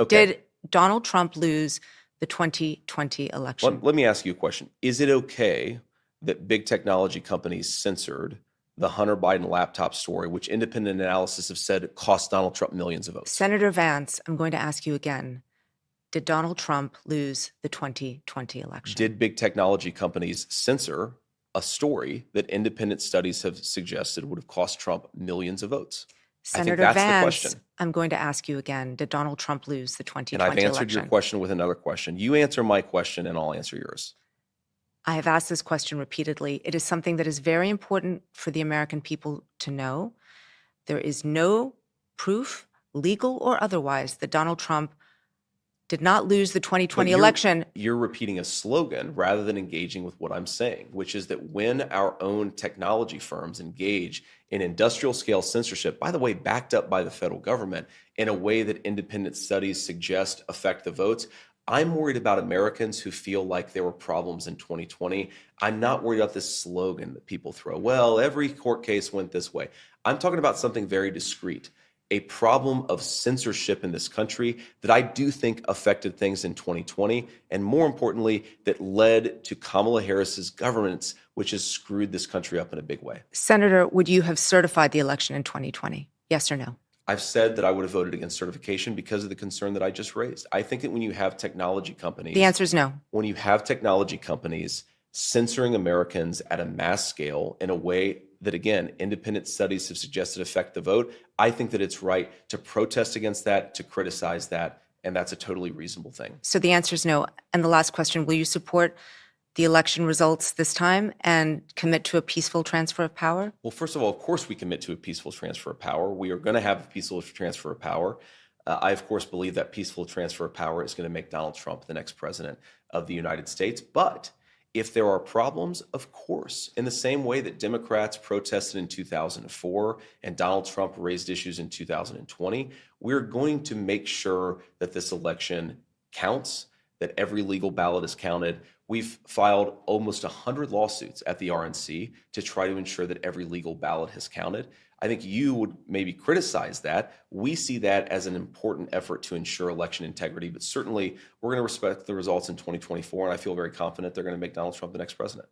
Okay. Did Donald Trump lose the 2020 election? Let me ask you a question. Is it okay that big technology companies censored the Hunter Biden laptop story, which independent analysis have said cost Donald Trump millions of votes? Senator Vance, I'm going to ask you again. Did Donald Trump lose the 2020 election? Did big technology companies censor a story that independent studies have suggested would have cost Trump millions of votes? I think Senator that's the Vance, question. I'm going to ask you again. Did Donald Trump lose the 2020 And I've answered your election? question with another question. You answer my question and I'll answer yours. I have asked this question repeatedly. It is something that is very important for the American people to know. There is no proof, legal or otherwise, that Donald Trump did not lose the 2020 election. You're repeating a slogan rather than engaging with what I'm saying, which is that when our own technology firms engage in industrial scale censorship, by the way, backed up by the federal government in a way that independent studies suggest affect the votes, I'm worried about Americans who feel like there were problems in 2020. I'm not worried about this slogan that people throw. Well, every court case went this way. I'm talking about something very discrete, a problem of censorship in this country that I do think affected things in 2020, and more importantly, that led to Kamala Harris's governance, which has screwed this country up in a big way. Senator, would you have certified the election in 2020? Yes or no? I've said that I would have voted against certification because of the concern that I just raised. I think that when you have technology companies— The answer is no. When you have technology companies censoring Americans at a mass scale in a way that, again, independent studies have suggested affect the vote, I think that it's right to protest against that, to criticize that, and that's a totally reasonable thing. So the answer is no. And the last question, will you support the election results this time and commit to a peaceful transfer of power? Well, first of all, of course, we commit to a peaceful transfer of power. We are going to have a peaceful transfer of power. I, of course, believe that peaceful transfer of power is going to make Donald Trump the next president of the United States. But if there are problems, of course, in the same way that Democrats protested in 2004 and Donald Trump raised issues in 2020, we're going to make sure that this election counts, that every legal ballot is counted. We've filed almost 100 lawsuits at the RNC to try to ensure that every legal ballot has counted. I think you would maybe criticize that. We see that as an important effort to ensure election integrity, but certainly we're going to respect the results in 2024, and I feel very confident they're going to make Donald Trump the next president.